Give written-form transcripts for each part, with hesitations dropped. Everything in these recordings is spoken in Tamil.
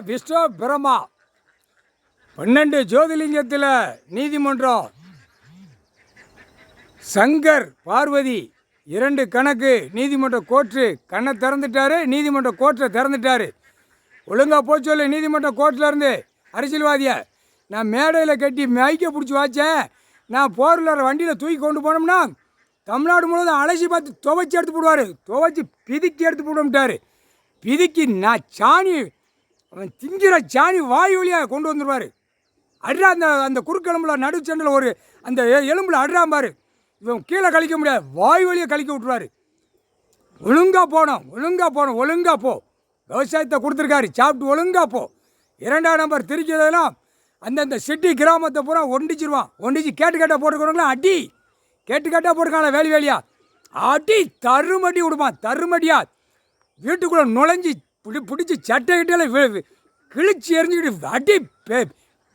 விஷ்ணு பிரம்மா 12 ஜோதிலிங்கத்தில் நீதிமன்றம் சங்கர் பார்வதி 2 கணக்கு நீதிமன்ற கோர்ட்டு கண்ணை திறந்துட்டாரு. நீதிமன்ற கோர்ட்டை திறந்துட்டாரு. ஒழுங்காக போச்சு சொல்லு. நீதிமன்ற கோர்ட்டில் இருந்து அரசியல்வாதியை நான் மேடையில் கட்டி மைக்கை பிடிச்சி வாச்சேன். நான் போரில் வண்டியில் தூக்கி கொண்டு போனோம்னா தமிழ்நாடு முழுவதும் அலசி பார்த்து துவைச்சி எடுத்து போடுவார். துவைச்சி பிதுக்கி எடுத்து போடும்ட்டார். பிதுக்கி நான் சாணி அவன் திங்கிற சாணி வாய் வழியாக கொண்டு வந்துடுவார். அட்ரா அந்த குறுக்கெலும்பில் நடுச்சண்டில் ஒரு அந்த எலும்பில் அட்றாம்பார். இவன் கீழே கழிக்க முடியாது, வாய் வழியை கழிக்க விட்டுருவார். ஒழுங்காக போனோம், ஒழுங்காக போ. விவசாயத்தை கொடுத்துருக்காரு, சாப்பிட்டு ஒழுங்காக போ. 2ஆம் நம்பர் திரிக்கிறதெல்லாம் அந்தந்த சிட்டி கிராமத்தை பூரா ஒண்டிச்சிருவான். ஒண்டிச்சு கேட்டுக்கட்டாக போட்டுக்கிறவங்களாம் அடி கேட்டுக்கட்டாக போட்டுருக்காங்களா வேலியா அடி தருமடி விடுப்பான். தருமடியா வீட்டுக்குள்ளே நுழைஞ்சி பிடிச்சி சட்டை கிட்டையில் கிழிச்சி எரிஞ்சுக்கிட்டு அடி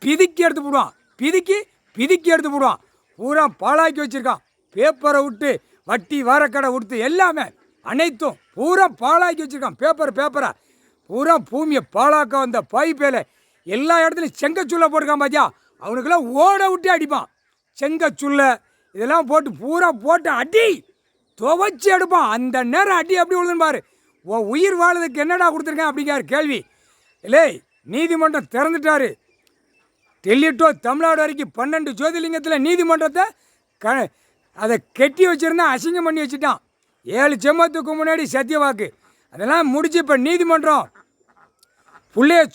பிதுக்கி எடுத்து போடுவான். பிதுக்கி எடுத்து போடுவான். பூரா பாழாக்கி வச்சுருக்கான். பேப்பரை விட்டு வட்டி வாரக்கடை விடுத்து எல்லாமே அனைத்தும் பூரா பாழாக்கி வச்சுருக்கான். பேப்பரை பூரா பூமியை பாழாக்க வந்த பைப்பேல எல்லா இடத்துலையும் செங்கச்சுள்ள போட்டிருக்கான். பாத்தியா, அவனுக்கெல்லாம் ஓட விட்டு அடிப்பான். செங்கச்சுள்ள இதெல்லாம் போட்டு அடி துவைச்சி எடுப்பான். அந்த நேரம் அடி எப்படி விழுதுன்னு பாரு. உயிர் வாழறதுக்கு என்னடா கொடுத்துருக்கேன் அப்படிங்கிற கேள்வி. இல்லை, நீதிமன்றம் திறந்துட்டாரு. டெல்லி டு தமிழ்நாடு வரைக்கும் 12 ஜோதிலிங்கத்தில் நீதிமன்றத்தை அதை கெட்டி வச்சுருந்தான், அசிங்கம் பண்ணி வச்சுட்டான். 7 செம்மத்துக்கு முன்னாடி சத்தியவாக்கு அதெல்லாம் முடிச்சு இப்போ நீதிமன்றம்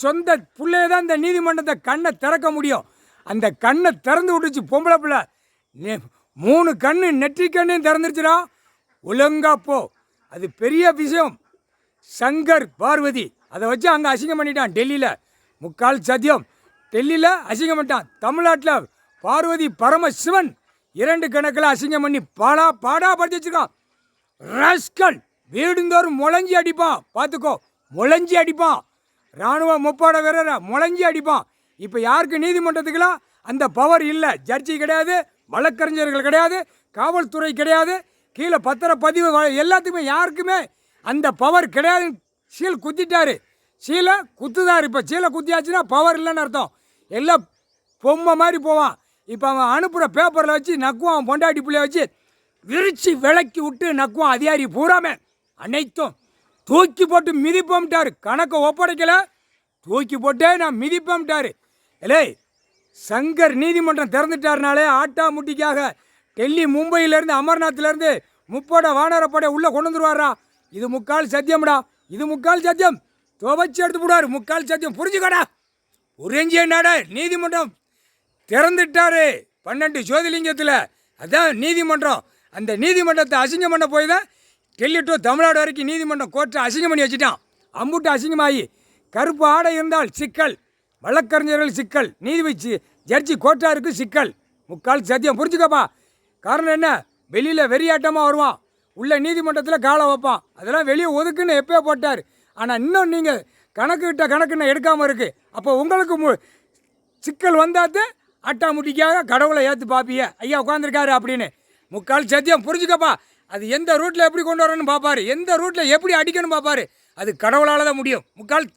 சொந்த பிள்ளைய தான் இந்த நீதிமன்றத்தை கண்ணை திறக்க முடியும். அந்த கண்ணை திறந்து விட்டுச்சு பொம்பளை பிள்ளை. 3 கண்ணு நெற்றி கண்ணையும் திறந்துருச்சுடா. ஒழுங்காப்போ. அது பெரிய விஷயம். சங்கர் பார்வதி அதை வச்சு அங்கே அசிங்கம் பண்ணிட்டான். டெல்லியில் முக்கால் சத்தியம் டெல்லியில் அசிங்கம் பண்ணிட்டான். தமிழ்நாட்டில் பார்வதி பரமசிவன் 2 கணக்கில் அசிங்கம் பண்ணி பாடா படுத்தி வச்சுருக்கான். ரஸ்கல் வீடுந்தோறும் முளைஞ்சி அடிப்பான். பார்த்துக்கோ, முளைஞ்சி அடிப்பான். இராணுவ முப்பாட வீரரை முளைஞ்சி அடிப்பான். இப்போ யாருக்கு நீதிமன்றத்துக்கெல்லாம் அந்த பவர் இல்லை. ஜட்ஜி கிடையாது, வழக்கறிஞர்கள் கிடையாது, காவல்துறை கிடையாது, கீழே பத்திரப்பதிவு எல்லாத்துக்குமே யாருக்குமே அந்த பவர் கிடையாது. சீல் குத்திட்டாரு. சீலை குத்துதார். இப்போ சீலை குத்தியாச்சுன்னா பவர் இல்லைன்னு அர்த்தம். எல்லாம் பொம்மை மாதிரி போவான். இப்போ அவன் அனுப்புகிற பேப்பரில் வச்சு நக்குவான். அவன் பொண்டாட்டி பிள்ளைய வச்சு விரிச்சு விளக்கி விட்டு நக்குவான். அதிகாரி பூராமே அனைத்தும் தூக்கி போட்டு மிதிப்போம்ட்டார். கணக்கை ஒப்படைக்கலை, தூக்கி போட்டே நான் மிதிப்போம்ட்டார். இல்லை, சங்கர் நீதிமன்றம் திறந்துட்டாருனாலே ஆட்டா முட்டிக்காக டெல்லி மும்பையிலேருந்து அமர்நாத்லேருந்து முப்படை வானரப்படை உள்ளே கொண்டு வந்துருவாரா. இது முக்கால் சத்தியம்டா. இது முக்கால் சத்தியம். துவைச்சி எடுத்து போடுவார். முக்கால் சத்தியம். புரிஞ்சுக்கடா. உறைஞ்சிய நாட நீதிமன்றம் திறந்துட்டாரு 12 ஜோதிலிங்கத்தில். அதான் நீதிமன்றம். அந்த நீதிமன்றத்தை அசிங்கம் பண்ண போய் தான் டெல்லி டு தமிழ்நாடு வரைக்கும் நீதிமன்றம் கோர்ட்டை அசிங்கம் பண்ணி வச்சுட்டான். அம்புட்டு அசிங்கமாகி கருப்பு ஆடை இருந்தால் சிக்கல், வழக்கறிஞர்கள் சிக்கல், நீதிபதி ஜட்ஜி கோர்ட்டாருக்கு சிக்கல். முக்கால் சத்தியம். புரிஞ்சுக்கப்பா. காரணம் என்ன? வெளியில் வெறியாட்டமாக வருவான், உள்ள நீதிமன்றத்தில் காலை வைப்பான். அதெல்லாம் வெளியே ஒதுக்குன்னு எப்போ போட்டார். ஆனால் இன்னும் நீங்கள் கணக்குன்னு எடுக்காமல் இருக்குது. அப்போ உங்களுக்கு சிக்கல் வந்தாத்து அட்டா முட்டிக்காக கடவுளை ஏற்று பார்ப்பீங்க. ஐயா உட்காந்துருக்காரு அப்படின்னு. முக்கால் சத்தியம். புரிஞ்சுக்கப்பா. அது எந்த ரூட்டில் எப்படி கொண்டு வரணும்னு பார்ப்பாரு, எந்த ரூட்டில் எப்படி அடிக்கணும் பார்ப்பாரு. அது கடவுளால் தான் முடியும். முக்கால்